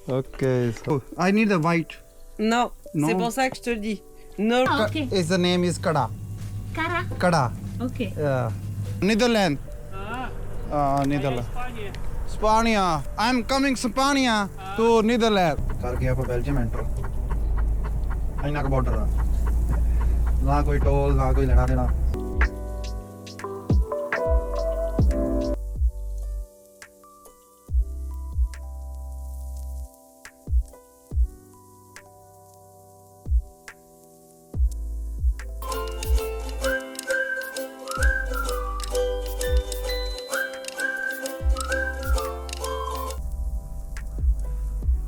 Okay, so I need the white. Non, Non. c'est pour ça que je te le dis. No. Ah, okay. Is the name is Kada. Cara. Kada. Okay. Yeah. Netherlands. Netherlands. Spania. I'm coming Spania to Netherlands. ਕਰ ਗਿਆ ਆਪਾਂ Belgium enter. ਇੰਨਾ ਕੁ border ਆ। ਨਾ ਕੋਈ toll ਨਾ ਕੋਈ ਲੈਣਾ ਦੇਣਾ।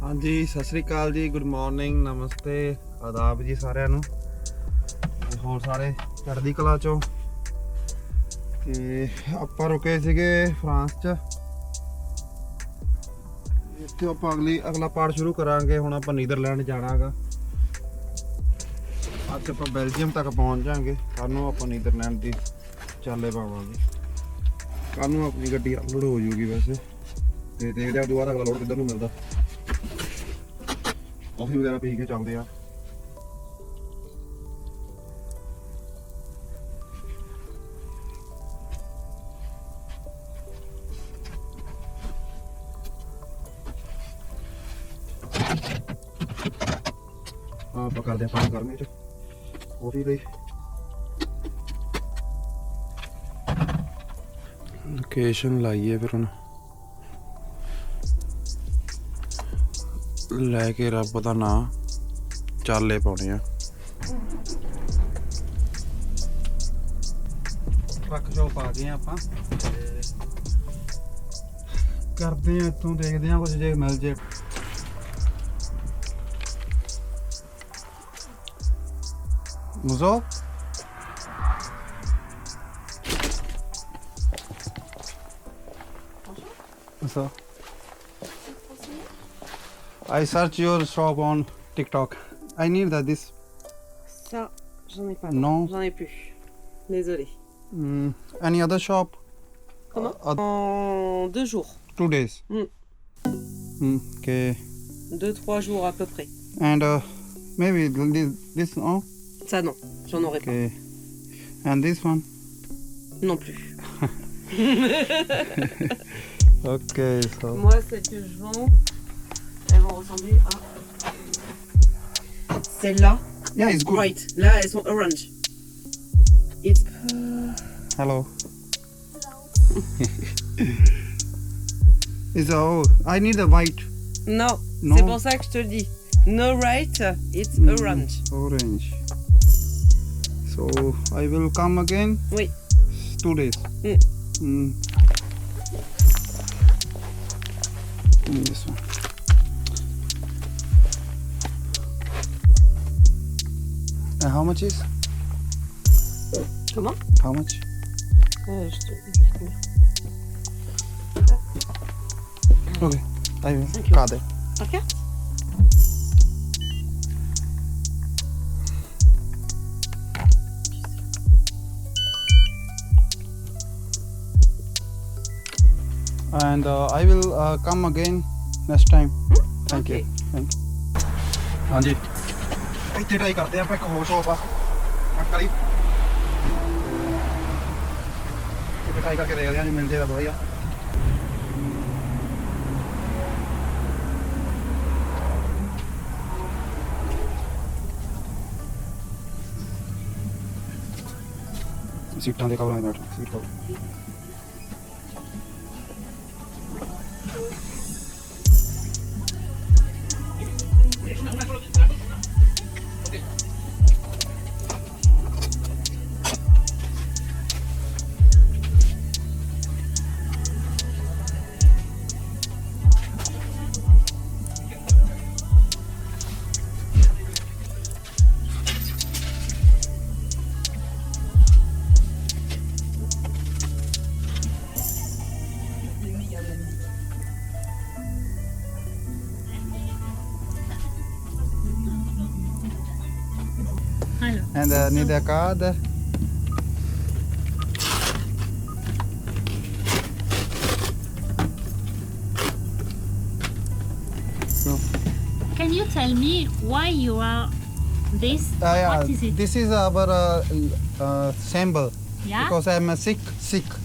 ਹਾਂਜੀ ਸਤਿ ਸ੍ਰੀ ਅਕਾਲ ਜੀ, ਗੁੱਡ ਮਾਰਨਿੰਗ, ਨਮਸਤੇ, ਆਦਾਬ ਜੀ ਸਾਰਿਆਂ ਨੂੰ। ਹੋਰ ਸਾਰੇ ਚੜ੍ਹਦੀ ਕਲਾ ਚੋਂ। ਤੇ ਆਪਾਂ ਰੁਕੇ ਸੀਗੇ ਫਰਾਂਸ 'ਚ। ਇੱਥੇ ਆਪਾਂ ਅਗਲਾ ਪਾਰਟ ਸ਼ੁਰੂ ਕਰਾਂਗੇ। ਹੁਣ ਆਪਾਂ ਨੀਦਰਲੈਂਡ ਜਾਣਾ ਹੈਗਾ। ਅੱਜ ਆਪਾਂ ਬੈਲਜੀਅਮ ਤੱਕ ਪਹੁੰਚ ਜਾਾਂਗੇ। ਕੱਲ੍ਹ ਨੂੰ ਆਪਾਂ ਨੀਦਰਲੈਂਡ ਦੀ ਚਾਲੇ ਪਾਵਾਂਗੇ। ਕੱਲ੍ਹ ਨੂੰ ਆਪਣੀ ਗੱਡੀ ਅਪਲੋਡ ਹੋ ਜੂਗੀ ਵੈਸੇ। ਤੇ ਦੇਖਦੇ ਆ ਦੁਬਾਰਾ ਅਗਲਾ ਲੋਡ ਕਿੱਧਰ ਨੂੰ ਮਿਲਦਾ। ਕਾਫੀ ਵਗੈਰਾ ਪੀ ਕੇ ਚੱਲਦੇ ਆ। ਆਪਾਂ ਕਰਦੇ ਆਪਾਂ ਗਰਮੀ ਚ ਕਾਫੀ ਲਈ ਲੋਕੇਸ਼ਨ ਲਾਈਏ। ਫਿਰ ਹੁਣ ਲੈ ਕੇ ਰੱਬ ਦਾ ਨਾਂ ਚਾਲੇ ਪਾਉਣੇ ਆ। ਟਰੱਕ ਸ਼ੋਪ ਆ ਗਏ ਆਪਾਂ। ਕਰਦੇ ਆ ਇੱਥੋਂ, ਦੇਖਦੇ ਆ ਕੁਝ ਜੇ ਮਿਲ ਜੇ। ਮੁਜ਼ੋ so I search your shop on TikTok. I need this. Ça, j'en ai pas. Non. J'en ai plus. Désolée. Any other shop? Comment En 2 jours. 2 days. Okay. 2-3 jours à peu près. And maybe this oh? Ça non, j'en aurai Okay. And this one? pas. Non plus. Okay, so Moi, celles que je vends, elles vont ressembler à celle-là. yeah, it's good. White. Là, elles sont orange. It's Hello. I need the white. non, Non. c'est pour ça que je te le dis. No right, it's orange. Orange. So I will come again. Oui. 2 days. This one. And how much is? Comment How much? Je te dis combien. Okay. I will. Thank you. Got it. Par carte And I will come again next time. Thank Okay. you. Thank you. ਹਾਂਜੀ ਇੱਥੇ try ਕਰਦੇ ਆਪਾਂ ਇੱਕ ਹੋਰ shop ਆ ਮੱਕਲੀ। ਇੱਥੇ try ਕਰਕੇ ਦੇਖਦੇ ਹਾਂ ਜੇ ਮਿਲ ਜਾਏਗਾ ਵਧੀਆ। ਸੀਟਾਂ ਦੇ ਕਵਰਾਂ ਦੇ ਬੈਠ seat cover. Hello. And need a card. you tell me why you are this? Yeah, What is it? this is our symbol. Yeah? Because I'm a Sikh.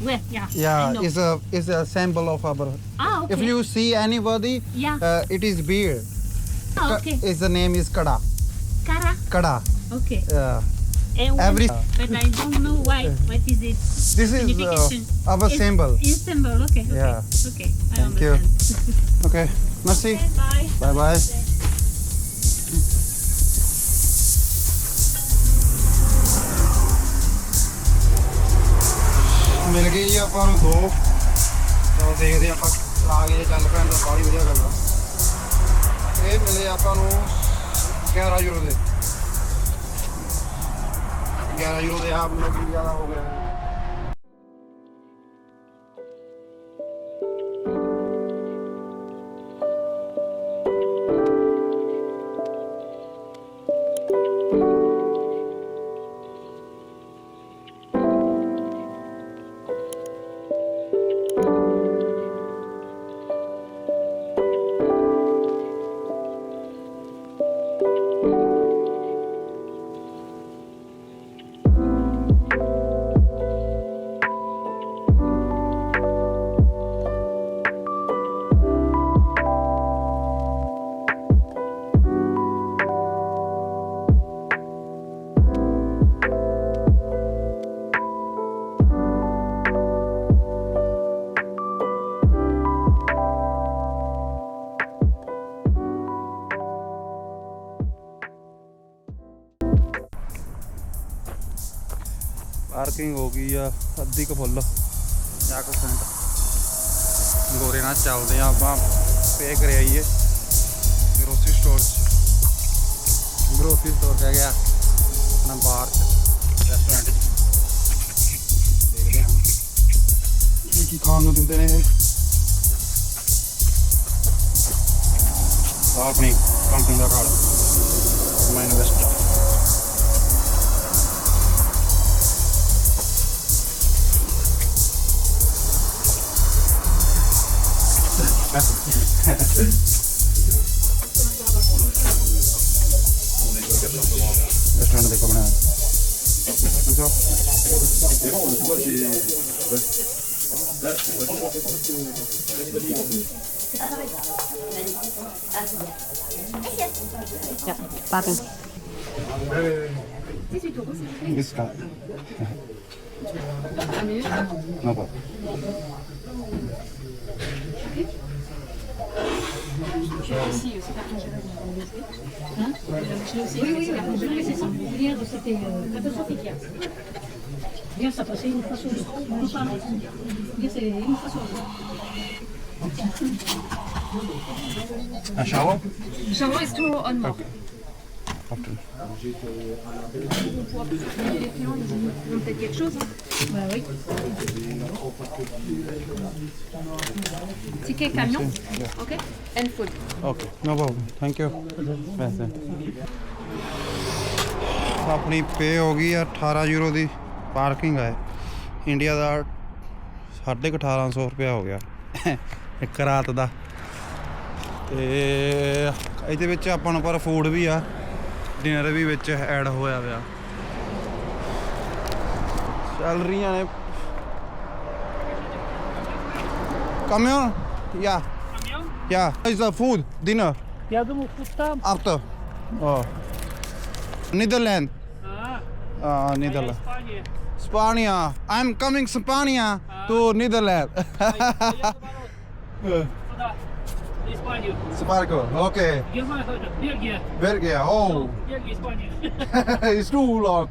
Where? Yeah. I Yeah, know. is a symbol of our. Ah, okay. If you see anybody, Yeah. it is beard. Ah, okay. Its the name is Kada. Kara. Kada. Okay. Yeah. And what- Every. But I don't know why. What is it? This is Signification. our symbol. It's symbol. Okay. Okay. Yeah. Okay. I Thank you. understand. Okay. Merci. Okay, bye. Bye bye. ਮਿਲ ਗਈ ਜੀ ਆਪਾਂ ਨੂੰ 2 ਚਲੋ ਦੇਖਦੇ ਆਪਾਂ ਆ ਗਏ ਚੱਲ ਪੈਣ ਦਾ ਬੜੀ ਵਧੀਆ ਗੱਲ ਆ ਇਹ ਮਿਲੇ ਆਪਾਂ ਨੂੰ 11 ਯੂਰੋ ਦੇ 11 ਯੂਰੋ ਦੇ ਆਪ ਨੂੰ ਕੀ ਜ਼ਿਆਦਾ ਹੋ ਗਿਆ ਪਾਰਕਿੰਗ ਹੋ ਗਈ ਆ ਅੱਧੀ ਕੁ ਫੁੱਲ 50% ਗੋਰੇ ਨਾਲ ਚੱਲਦੇ ਆ ਆਪਾਂ ਪੇ ਕਰ ਆਈਏ ਗਰੋਸਰੀ ਸਟੋਰ 'ਚ ਗਰੋਸਰੀ ਸਟੋਰ ਕਹਿ ਗਿਆ ਆਪਣਾ ਬਾਹਰ 'ਚ ਰੈਸਟੋਰੈਂਟ 'ਚ ਦੇਖਦੇ ਹਾਂ ਕੀ ਖਾਣ ਨੂੰ ਦਿੰਦੇ ਨੇ ਇਹ ਆਹ ਆਪਣੀ ਕੰਪਨੀ ਦਾ ਕਾਰਡ ਮੈਂ ਇਨਵੈਸਟ ਰੈਸਟੋਰੈਂਟ ਦੇਖੋ ਬਣਾਇਆ Ja, pardon. इसका no problem Oui, oui, la congelée, c'est ça. Hier, c'était catastrophique hier. Hier, ça passait une fois sur deux. On peut pas. Hier, c'est une fois sur deux. Un shower? Shower is tomorrow on more. After. Les clients, ils ont peut-être quelque chose. Hein. Bah oui. Ticket camion. Ok. And food. Okay, no problem. Thank you. ਵੈਸੇ ਆਪਣੀ ਪੇ ਹੋ ਗਈ ਆ 18 euro ਦੀ parking ਹੈ India ਦਾ 1850 ਰੁਪਇਆ ਹੋ ਗਿਆ ਇੱਕ ਰਾਤ ਦਾ ਤੇ ਇਹਦੇ ਵਿੱਚ ਆਪਾਂ ਨੂੰ ਪਰ ਫੂਡ ਵੀ ਆ ਡਿਨਰ ਵੀ ਵਿੱਚ ਐਡ ਹੋਇਆ ਪਿਆ ਚੱਲ ਰਹੀਆਂ ਨੇ ਕਮਿਓ ਯਾ Yeah, is the food dinner Ja, du musst gut haben. after. Oh, Netherlands. Netherlands. Spanien. Spania. I'm coming Spania to Netherlands. Oder Spanien. Sparko. Okay. Germania, Belgien. Belgium. Oh, Belgien, Spanien. it's too long.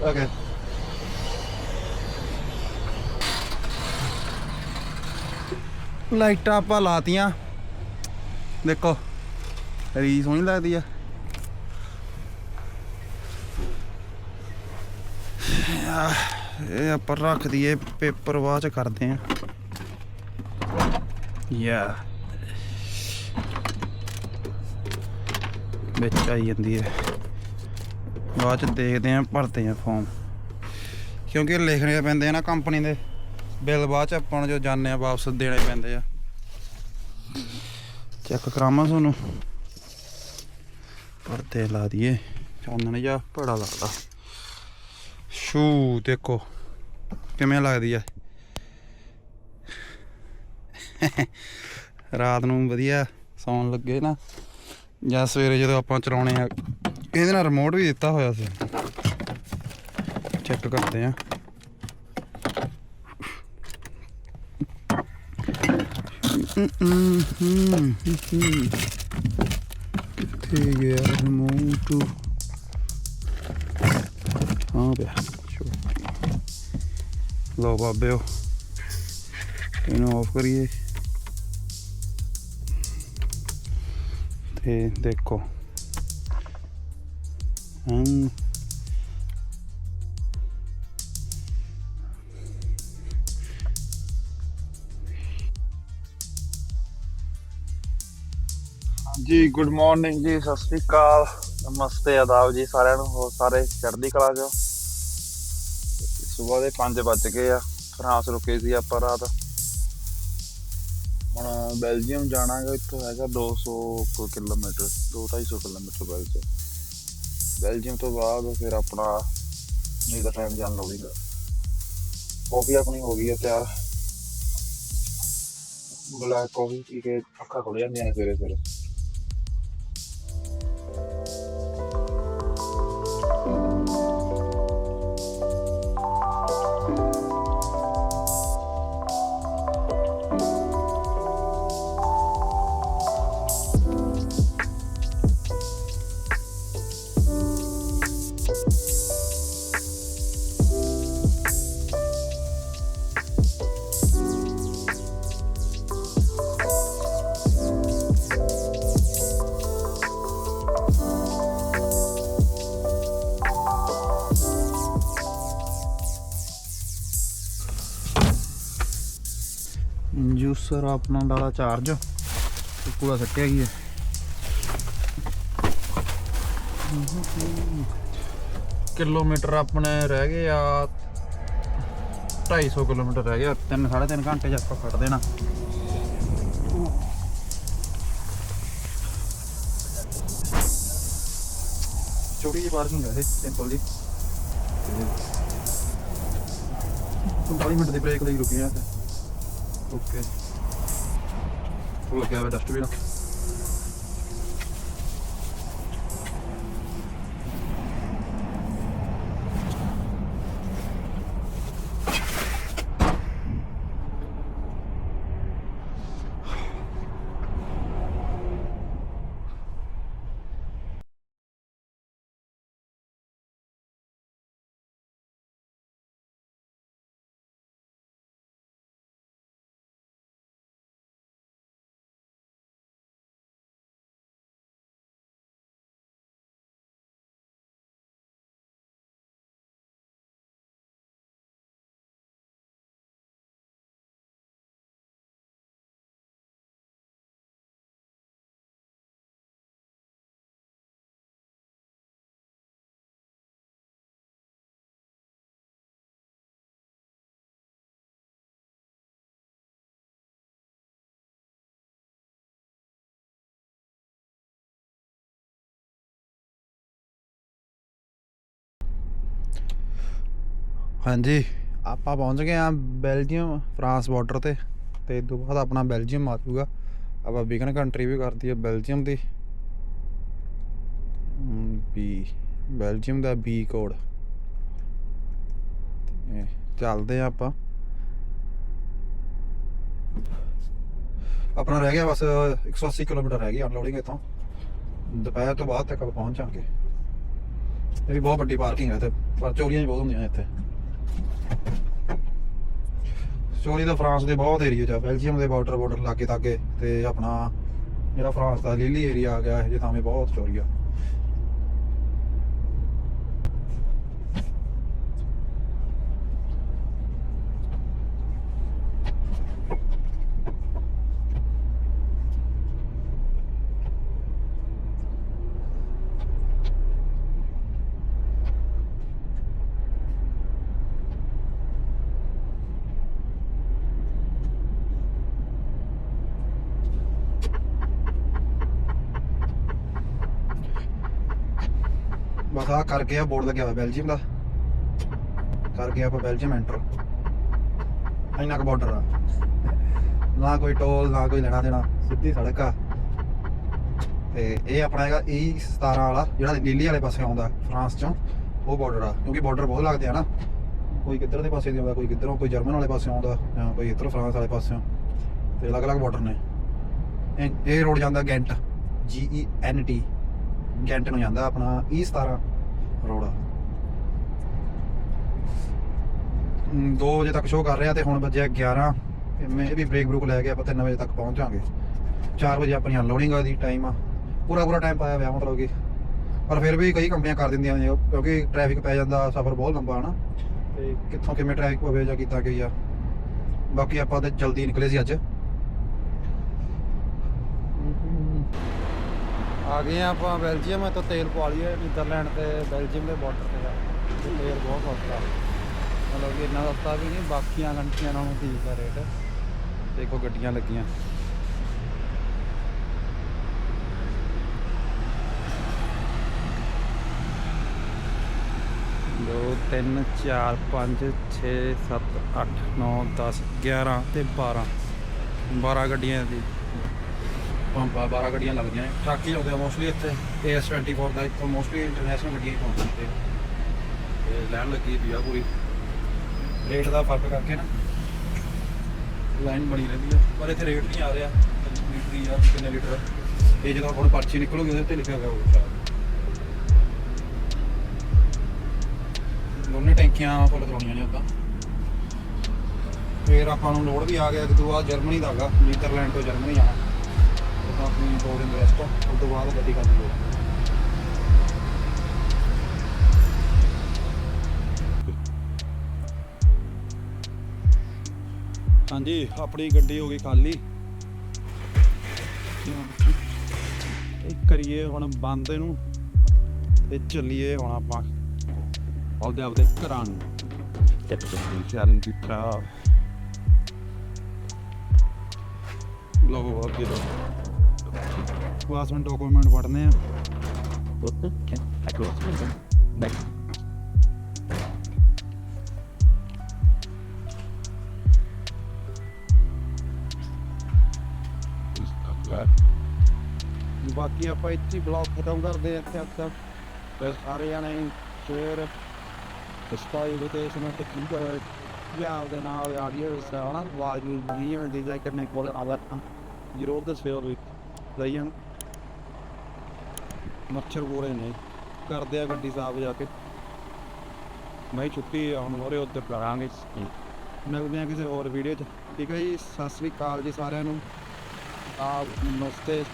Okay. ਲਾਈਟਾਂ ਆਪਾਂ ਲਾਤੀਆਂ ਦੇਖੋ ਰੀ ਸੋਹਣੀ ਲੱਗਦੀ ਆ ਇਹ ਆਪਾਂ ਰੱਖ ਦਈਏ ਪੇਪਰ ਬਾਅਦ ਚ ਕਰਦੇ ਆ ਯਾ ਵਿੱਚ ਆਈ ਜਾਂਦੀ ਹੈ ਬਾਅਦ ਚ ਦੇਖਦੇ ਆ ਭਰਦੇ ਆ ਫਾਰਮ ਕਿਉਂਕਿ ਲਿਖਣੇ ਪੈਂਦੇ ਆ ਨਾ ਕੰਪਨੀ ਦੇ ਬਿੱਲ ਬਾਅਦ ਚ ਆਪਾਂ ਨੂੰ ਜੋ ਜਾਂਦੇ ਆ ਵਾਪਸ ਦੇਣੇ ਪੈਂਦੇ ਆ ਚੈੱਕ ਕਰਾਵਾਂ ਤੁਹਾਨੂੰ ਪਰਦੇ ਲਾ ਦਈਏ, ਚਾਨਣ ਜਿਹਾ ਬੜਾ ਲੱਗਦਾ। ਸ਼ੂ ਦੇਖੋ ਕਿਵੇਂ ਲੱਗਦੀ ਆ। ਰਾਤ ਨੂੰ ਵਧੀਆ ਸੌਣ ਲੱਗੇ ਨਾ, ਜਾਂ ਸਵੇਰੇ ਜਦੋਂ ਆਪਾਂ ਚਲਾਉਣੇ ਆ। ਇਹਦੇ ਨਾਲ ਰਿਮੋਟ ਵੀ ਦਿੱਤਾ ਹੋਇਆ ਸੀ, ਚੈੱਕ ਕਰਦੇ ਆ। ਕਿੱਥੇ ਗਿਆ ਰਿਮੋਟ? ਹਾਂ ਪਿਆ। ਲਓ ਬਾਬਿਓ, ਇਹਨੂੰ ਆਫ ਕਰੀਏ ਤੇ ਦੇਖੋ। ਜੀ ਗੁੱਡ ਮਾਰਨਿੰਗ ਜੀ, ਸਤਿ ਸ੍ਰੀ ਅਕਾਲ, ਨਮਸਤੇ, ਆਦਾਬ ਜੀ ਸਾਰਿਆਂ ਨੂੰ। ਹੋਰ ਸਾਰੇ ਚੜ੍ਹਦੀ ਕਲਾ ਚ। ਸਵੇਰ ਦੇ 5 ਵੱਜ ਗਏ ਆ। ਫਰਾਂਸ ਰੁਕੇ ਸੀ ਆਪਾਂ ਰਾਤ। ਹੁਣ ਬੈਲਜੀਅਮ ਜਾਣਾ ਗਾ। ਇੱਥੋਂ ਹੈਗਾ 200 ਕਿਲੋਮੀਟਰ, 200-250 ਕਿਲੋਮੀਟਰ ਬੈਲਜੀਅਮ ਤੋਂ ਬਾਅਦ ਫਿਰ ਆਪਣਾ ਨੀਦਰਲੈਂਡ ਜਾਣ ਹੋਵੇਗਾ। ਕੌਫੀ ਆਪਣੀ ਹੋ ਗਈ ਹੈ ਤਿਆਰ। ਬਲੈਕ ਕੌਫੀ ਪੀ ਕੇ ਅੱਖਾਂ ਖੁੱਲ ਜਾਂਦੀਆਂ ਨੇ ਸਵੇਰੇ ਸਵੇਰੇ। ਜੂਸਰ ਆਪਣਾ ਡਾਲਾ ਚਾਰਜ ਪੂਰਾ ਸੱਟਿਆ ਗਿਆ। ਕਿਲੋਮੀਟਰ ਆਪਣੇ ਰਹਿ ਗਏ ਆ 250 ਕਿਲੋਮੀਟਰ ਰਹਿ ਗਿਆ। 3-3.5 ਘੰਟੇ 'ਚ ਆਪਾਂ ਕੱਢ ਦੇਣਾ। ਛੋਟੀ ਜਿਹੀ ਪਾਰਕਿੰਗ ਹੈ ਇਹ, ਸਿੰਪਲ ਜੀ। 45 ਮਿੰਟ ਦੀ ਬ੍ਰੇਕ ਲਈ ਰੁਕੇ ਆ। ਓਕੇ, ਉਹ ਲੱਗਿਆ ਹੋਇਆ ਡਸਟਬਿਨ। ਹਾਂਜੀ, ਆਪਾਂ ਪਹੁੰਚ ਗਏ ਆ ਬੈਲਜੀਅਮ ਫਰਾਂਸ ਬਾਰਡਰ ਤੇ ਇਸ ਤੋਂ ਬਾਅਦ ਆਪਣਾ ਬੈਲਜੀਅਮ ਆ ਜਾਊਗਾ। ਆਪਾਂ ਬਿਗਨ ਕੰਟਰੀ ਵੀ ਕਰਦੀ ਹੈ ਬੈਲਜੀਅਮ ਦੀ। ਬੈਲਜੀਅਮ ਦਾ B ਕੋਡ। ਚੱਲਦੇ ਆ ਆਪਾਂ। ਆਪਣਾ ਰਹਿ ਗਿਆ ਬਸ 180 ਕਿਲੋਮੀਟਰ ਰਹਿ ਗਿਆ ਅਨਲੋਡਿੰਗ ਇੱਥੋਂ। ਦੁਪਹਿਰ ਤੋਂ ਬਾਅਦ ਤੱਕ ਆਪਾਂ ਪਹੁੰਚ ਜਾਵਾਂਗੇ। ਇਹ ਵੀ ਬਹੁਤ ਵੱਡੀ ਪਾਰਕਿੰਗ ਹੈ ਇੱਥੇ, ਪਰ ਚੋਰੀਆਂ ਵੀ ਬਹੁਤ ਹੁੰਦੀਆਂ ਇੱਥੇ। ਚੋਰੀ ਤਾਂ ਫਰਾਂਸ ਦੇ ਬਹੁਤ ਏਰੀਆ 'ਚ ਆ। ਬੈਲਜੀਅਮ ਦੇ ਬਾਰਡਰ ਲਾਗੇ ਤਾਗੇ ਤੇ ਆਪਣਾ ਜਿਹੜਾ ਫਰਾਂਸ ਦਾ ਲੀਲੀ ਏਰੀਆ ਆ ਗਿਆ, ਇਹ ਜਿਹੇ ਥਾਵੇਂ ਬਹੁਤ ਚੋਰੀ ਆ। ਬਸ ਆਹ ਕਰਕੇ ਆ ਬੋਰਡ ਲੱਗਿਆ ਹੋਇਆ ਬੈਲਜੀਅਮ ਦਾ, ਕਰਕੇ ਆਪਾਂ ਬੈਲਜੀਅਮ ਐਂਟਰ। ਇੰਨਾ ਕੁ ਬਾਰਡਰ ਆ, ਨਾ ਕੋਈ ਟੋਲ ਨਾ ਕੋਈ ਲੈਣਾ ਦੇਣਾ, ਸਿੱਧੀ ਸੜਕ ਆ। ਤੇ ਇਹ ਆਪਣਾ ਹੈਗਾ E17 ਵਾਲਾ ਜਿਹੜਾ ਲੀਲੀ ਵਾਲੇ ਪਾਸੇ ਆਉਂਦਾ ਫਰਾਂਸ ਚੋਂ, ਉਹ ਬਾਰਡਰ ਆ। ਕਿਉਂਕਿ ਬਾਰਡਰ ਬਹੁਤ ਲੱਗਦੇ ਆ ਨਾ, ਕੋਈ ਕਿੱਧਰ ਦੇ ਪਾਸੇ ਦੀ ਆਉਂਦਾ, ਕੋਈ ਕਿੱਧਰੋਂ, ਕੋਈ ਜਰਮਨ ਵਾਲੇ ਪਾਸੇ ਆਉਂਦਾ ਜਾਂ ਕੋਈ ਇੱਧਰੋਂ ਫਰਾਂਸ ਵਾਲੇ ਪਾਸਿਓਂ, ਤੇ ਅਲੱਗ-ਅਲੱਗ ਬਾਰਡਰ ਨੇ। ਇਹ ਰੋਡ ਜਾਂਦਾ ਗੈਂਟ, GENT, ਗੈਂਟ ਨੂੰ ਜਾਂਦਾ ਆਪਣਾ E17 ਰੋਡ। 2 ਵਜੇ ਤੱਕ ਸ਼ੋਅ ਕਰ ਰਿਹਾ ਤੇ ਹੁਣ ਵੱਜਿਆ 11। ਮੈਂ ਇਹ ਵੀ ਬ੍ਰੇਕ ਬਰੂਕ ਲੈ ਕੇ ਆਪਾਂ 3 ਵਜੇ ਤੱਕ ਪਹੁੰਚ ਜਾਵਾਂਗੇ। 4 ਵਜੇ ਆਪਣੀ ਅਨਲੋਡਿੰਗ ਦੀ ਟਾਈਮ ਆ, ਪੂਰਾ ਟਾਈਮ ਪਾਇਆ ਹੋਇਆ ਮਤਲਬ ਕਿ। ਪਰ ਫਿਰ ਵੀ ਕਈ ਕੰਪਨੀਆਂ ਕਰ ਦਿੰਦੀਆਂ ਨੇ ਕਿਉਂਕਿ ਟ੍ਰੈਫਿਕ ਪੈ ਜਾਂਦਾ, ਸਫ਼ਰ ਬਹੁਤ ਲੰਬਾ ਨਾ, ਤੇ ਕਿੱਥੋਂ ਕਿਵੇਂ ਟ੍ਰੈਫਿਕ ਪਵੇ ਜਾਂ ਕੀਤਾ ਗਈ ਆ। ਬਾਕੀ ਆਪਾਂ ਤਾਂ ਜਲਦੀ ਨਿਕਲੇ ਸੀ ਅੱਜ। ਆ ਗਏ ਆਪਾਂ ਬੈਲਜੀਅਮ ਤੋਂ, ਤੇਲ ਪਵਾ ਲਈਏ ਨੀਦਰਲੈਂਡ ਤੇ ਬੈਲਜੀਅਮ ਦੇ ਬਾਰਡਰ ਤੇ। ਤੇਲ ਬਹੁਤ ਸਸਤਾ, ਮਤਲਬ ਕਿ ਇੰਨਾ ਸਸਤਾ ਵੀ ਨਹੀਂ, ਬਾਕੀਆਂ ਕੰਟਰੀਆਂ ਨਾਲੋਂ ਠੀਕ ਆ ਰੇਟ। ਦੇਖੋ ਗੱਡੀਆਂ ਲੱਗੀਆਂ, 2 3 4 5 6 7 8 9 10 11 ਤੇ 12 ਗੱਡੀਆਂ ਦੀ ਪੰਪਾ, 12 ਗੱਡੀਆਂ ਲੱਗਦੀਆਂ ਨੇ। ਟਰੱਕ ਹੀ ਆਉਂਦੇ ਆ ਮੋਸਟਲੀ ਇੱਥੇ। AS24 ਦਾ ਇੱਥੋਂ ਮੋਸਟਲੀ ਇੰਟਰਨੈਸ਼ਨਲ ਗੱਡੀਆਂ ਹੀ ਪਹੁੰਚਦੀਆਂ ਤੇ ਲਾਈਨ ਲੱਗੀ ਪਈ ਆ ਪੂਰੀ। ਰੇਟ ਦਾ ਫਰਕ ਕਰਕੇ ਨਾ ਲਾਈਨ ਬਣੀ ਰਹਿੰਦੀ ਆ, ਪਰ ਇੱਥੇ ਰੇਟ ਨਹੀਂ ਆ ਰਿਹਾ ਲੀਟਰ ਹੀ ਆ, ਕਿੰਨੇ ਲੀਟਰ। ਇਹ ਜਦੋਂ ਹੁਣ ਪਰਚੀ ਨਿਕਲੂਗੀ ਉਹਦੇ ਤੇ ਲਿਖਿਆ ਹੋਊਗਾ ਦੋਨੇ ਟੈਂਕੀਆਂ ਫੁੱਲ ਕਰਾਉਣੀਆਂ ਨੇ ਉੱਦਾਂ। ਫਿਰ ਆਪਾਂ ਨੂੰ ਲੋਡ ਵੀ ਆ ਗਿਆ। ਇਸ ਤੋਂ ਬਾਅਦ ਜਰਮਨੀ ਦਾ ਹੈਗਾ, ਨੀਦਰਲੈਂਡ ਤੋਂ ਜਰਮਨੀ ਆਣਾ, ਉਹ ਆਪਣੀ 2 ਦਿਨ ਰੈਸਟ। ਉਸ ਤੋਂ ਬਾਅਦ ਗੱਡੀ ਕਰ ਦਿਓ। ਹਾਂਜੀ, ਆਪਣੀ ਗੱਡੀ ਹੋ ਗਈ ਖਾਲੀ। ਕਰੀਏ ਹੁਣ ਬੰਦ ਇਹਨੂੰ ਤੇ ਚੱਲੀਏ ਹੁਣ ਆਪਾਂ ਆਪਦੇ ਘਰਾਂ ਨੂੰ। ਲਓ ਅੱਗੇ ਤੋਂ ਪਾਸਪੋਰਟ ਡਾਕੂਮੈਂਟ ਪੜ੍ਹਨੇ ਆ। ਬਾਕੀ ਆਪਾਂ ਇੱਥੇ ਬਲੌਗ ਖਤਮ ਕਰਦੇ ਆ ਇੱਥੇ ਤੱਕ। ਤੇ ਸਾਰੇ ਜਾਣੇ ਸ਼ੇਅਰ ਸਬਸਕ੍ਰਾਈਬ ਤੇ ਇਸ ਨੂੰ ਟਿਕ ਕਰੋ ਜਾਂ ਦੇ ਨਾਲ ਆਡੀਓਸ ਨਾ ਆਵਾਜ਼ ਨਹੀਂ ਹੁੰਦੀ ਜਾਂ ਕਰਨੇ ਕੋਲ ਆਵਾਜ਼ ਜ਼ਰੂਰ ਦੱਸਿਓ ਵੀ ਲਈਆਂ ਮੱਛਰ ਪੂਰੇ ਨੇ ਕਰਦੇ ਆ ਗੱਡੀ ਸਾਫ ਜਾ ਕੇ। ਮੈਂ ਛੁੱਟੀ ਹੁਣ ਹੋਰੇ ਉੱਤੇ ਕਰਾਂਗੇ। ਮਿਲਦੇ ਆ ਕਿਸੇ ਹੋਰ ਵੀਡੀਓ 'ਚ। ਠੀਕ ਹੈ ਜੀ, ਸਤਿ ਸ੍ਰੀ ਅਕਾਲ ਜੀ ਸਾਰਿਆਂ ਨੂੰ। ਨਮਸਤੇ।